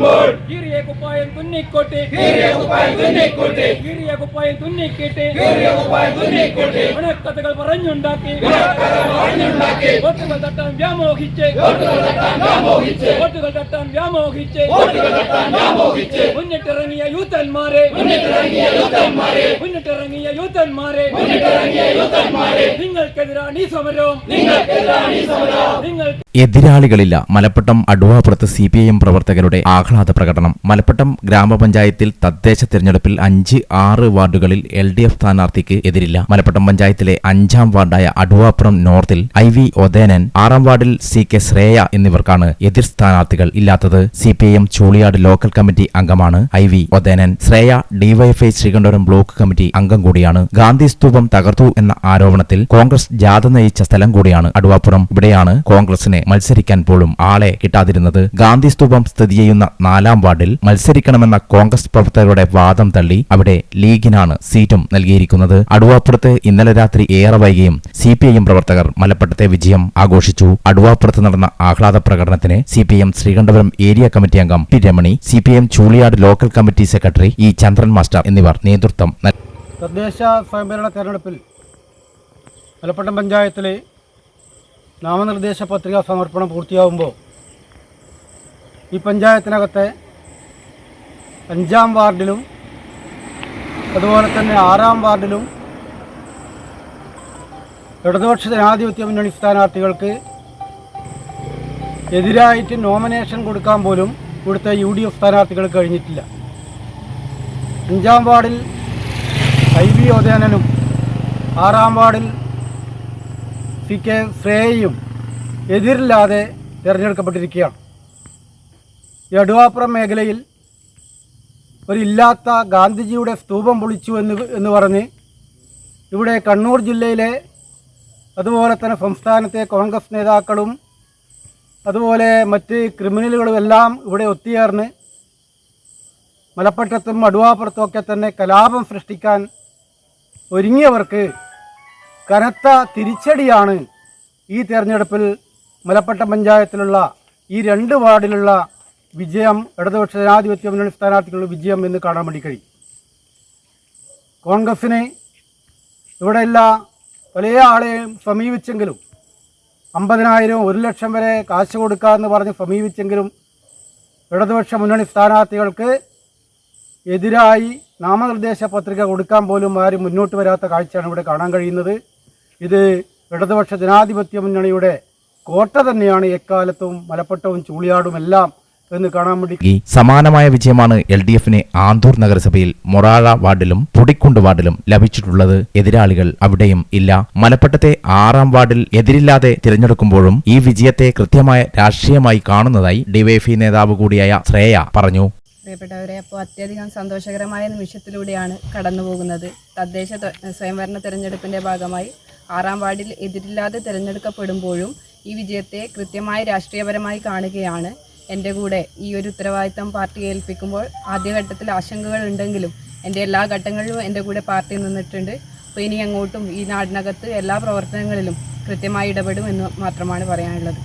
കീറിയ കുപ്പായം തുന്നിക്കോട്ടെ കഥകൾ പറഞ്ഞുണ്ടാക്കി വോട്ടുകൾ തട്ടാൻ വ്യാമോഹിച്ച് മുന്നിട്ടിറങ്ങിയ യൂത്തന്മാരെ നിങ്ങൾക്കെതിരാണ് ഈ സമരം. എതിരാളികളില്ല. മലപ്പട്ടം അഡ്വാപുരത്ത് CPIM പ്രവർത്തകരുടെ ആഹ്ലാദ പ്രകടനം. മലപ്പട്ടം ഗ്രാമപഞ്ചായത്തിൽ തദ്ദേശ തിരഞ്ഞെടുപ്പിൽ 5-6 വാർഡുകളിൽ LDF സ്ഥാനാർത്ഥിക്ക് എതിരില്ല. മലപ്പട്ടം പഞ്ചായത്തിലെ 5ാം വാർഡായ അഡ്വാപുരം നോർത്തിൽ IV ഒതേനൻ, 6ാം വാർഡിൽ CK ശ്രേയ എന്നിവർക്കാണ് എതിർ സ്ഥാനാർത്ഥികൾ ഇല്ലാത്തത്. CPIM ചൂളിയാട് ലോക്കൽ കമ്മിറ്റി അംഗമാണ് IV Othenan. Shreya DYFI Sreekandapuram block committee അംഗം കൂടിയാണ്. ഗാന്ധി സ്തൂപം തകർത്തു എന്ന ആരോപണത്തിൽ കോൺഗ്രസ് ജാഥ നയിച്ച സ്ഥലം കൂടിയാണ് അഡ്വാപുരം. ഇവിടെയാണ് കോൺഗ്രസിന് മത്സരിക്കാൻ പോലും ആളെ കിട്ടാതിരുന്നത്. ഗാന്ധി സ്തൂപം സ്ഥിതി ചെയ്യുന്ന 4ാം വാർഡിൽ മത്സരിക്കണമെന്ന കോൺഗ്രസ് പ്രവർത്തകരുടെ വാദം തള്ളി അവിടെ ലീഗിനാണ് സീറ്റും നൽകിയിരിക്കുന്നത്. അഡ്വാപുരത്ത് ഇന്നലെ രാത്രി ഏറെ വൈകിയും CPIM പ്രവർത്തകർ മലപ്പട്ടത്തെ വിജയം ആഘോഷിച്ചു. അഡ്വാപുരത്ത് നടന്ന ആഹ്ലാദ പ്രകടനത്തിന് CPIM ശ്രീകണ്ഠപുരം ഏരിയ കമ്മിറ്റി അംഗം P Ramani, CPIM Chooliyad local committee secretary E ചന്ദ്രൻ മാസ്റ്റർ എന്നിവർ നേതൃത്വം നൽകി. തദ്ദേശ സ്വയംഭരണ തെരഞ്ഞെടുപ്പിൽ മലപ്പട്ടം പഞ്ചായത്തിലെ നാമനിർദ്ദേശ പത്രികാ സമർപ്പണം പൂർത്തിയാകുമ്പോൾ ഈ പഞ്ചായത്തിനകത്തെ 5ാം വാർഡിലും അതുപോലെ തന്നെ 6ാം വാർഡിലും ഇടതുപക്ഷ ജനാധിപത്യ മുന്നണി സ്ഥാനാർത്ഥികൾക്ക് എതിരായിട്ട് നോമിനേഷൻ കൊടുക്കാൻ പോലും ഇവിടുത്തെ UDF സ്ഥാനാർത്ഥികൾ കഴിഞ്ഞിട്ടില്ല. 5ാം വാർഡിൽ IV ഒതേനനും 6ാം വാർഡിൽ CK ശ്രേയയും എതിരില്ലാതെ തിരഞ്ഞെടുക്കപ്പെട്ടിരിക്കുകയാണ്. ഈ അഡ്വാപുരം മേഖലയിൽ ഇല്ലാത്ത ഗാന്ധിജിയുടെ സ്തൂപം പൊളിച്ചു എന്ന് പറഞ്ഞ് ഇവിടെ കണ്ണൂർ ജില്ലയിലെ അതുപോലെ തന്നെ സംസ്ഥാനത്തെ കോൺഗ്രസ് നേതാക്കളും അതുപോലെ മറ്റ് ക്രിമിനലുകളും എല്ലാം ഇവിടെ ഒത്തുചേർന്ന് മലപ്പട്ടത്തും അഡ്വാപുരത്തുമൊക്കെ തന്നെ കലാപം സൃഷ്ടിക്കാൻ ഒരുങ്ങിയവർക്ക് കനത്ത തിരിച്ചടിയാണ് ഈ തെരഞ്ഞെടുപ്പിൽ മലപ്പട്ടം പഞ്ചായത്തിലുള്ള ഈ 2 വാർഡിലുള്ള വിജയം, ഇടതുപക്ഷ ജനാധിപത്യ മുന്നണി സ്ഥാനാർത്ഥികളുടെ വിജയം എന്ന് കാണാൻ വേണ്ടി കഴിയും. കോൺഗ്രസിന് ഇവിടെയുള്ള പല ആളെയും സമീപിച്ചെങ്കിലും 50,000 1 ലക്ഷം വരെ കാശ് കൊടുക്കാമെന്ന് പറഞ്ഞ് സമീപിച്ചെങ്കിലും ഇടതുപക്ഷ മുന്നണി സ്ഥാനാർത്ഥികൾക്ക് എതിരായി നാമനിർദ്ദേശ പത്രിക കൊടുക്കാൻ പോലും ആരും മുന്നോട്ട് വരാത്ത കാഴ്ചയാണ് ഇവിടെ കാണാൻ കഴിയുന്നത്. ഇത് ഇടതുപക്ഷ ജനാധിപത്യ മുന്നണിയുടെ കോട്ട തന്നെയാണ് എക്കാലത്തും മലപ്പട്ടവും ചൂളിയാടും എല്ലാം എന്ന് കാണാൻ വേണ്ടി. സമാനമായ വിജയമാണ് LDFന് ആന്തൂർ നഗരസഭയിൽ മൊറാഴ വാർഡിലും പുടിക്കുണ്ട് വാർഡിലും ലഭിച്ചിട്ടുള്ളത്. എതിരാളികൾ അവിടെയും ഇല്ല. മലപ്പട്ടത്തെ 6ാം വാർഡിൽ എതിരില്ലാതെ തിരഞ്ഞെടുക്കുമ്പോഴും ഈ വിജയത്തെ കൃത്യമായ രാഷ്ട്രീയമായി കാണുന്നതായി DYFI നേതാവ് കൂടിയായ ശ്രേയ പറഞ്ഞു. പ്രിയപ്പെട്ടവരെ, അപ്പോൾ അത്യധികം സന്തോഷകരമായ നിമിഷത്തിലൂടെയാണ് കടന്നു പോകുന്നത്. തദ്ദേശ സ്വയംഭരണ തെരഞ്ഞെടുപ്പിന്റെ ഭാഗമായി 6ാം വാർഡിൽ എതിരില്ലാതെ തിരഞ്ഞെടുക്കപ്പെടുമ്പോഴും ഈ വിജയത്തെ കൃത്യമായി രാഷ്ട്രീയപരമായി കാണുകയാണ്. എൻ്റെ കൂടെ ഈ ഒരു ഉത്തരവാദിത്തം പാർട്ടി ഏൽപ്പിക്കുമ്പോൾ ആദ്യഘട്ടത്തിൽ ആശങ്കകൾ ഉണ്ടെങ്കിലും എൻ്റെ എല്ലാ ഘട്ടങ്ങളിലും എൻ്റെ കൂടെ പാർട്ടി നിന്നിട്ടുണ്ട്. അപ്പോൾ ഇനി അങ്ങോട്ടും ഈ നാടിനകത്ത് എല്ലാ പ്രവർത്തനങ്ങളിലും കൃത്യമായി ഇടപെടും എന്ന് മാത്രമാണ് പറയാനുള്ളത്.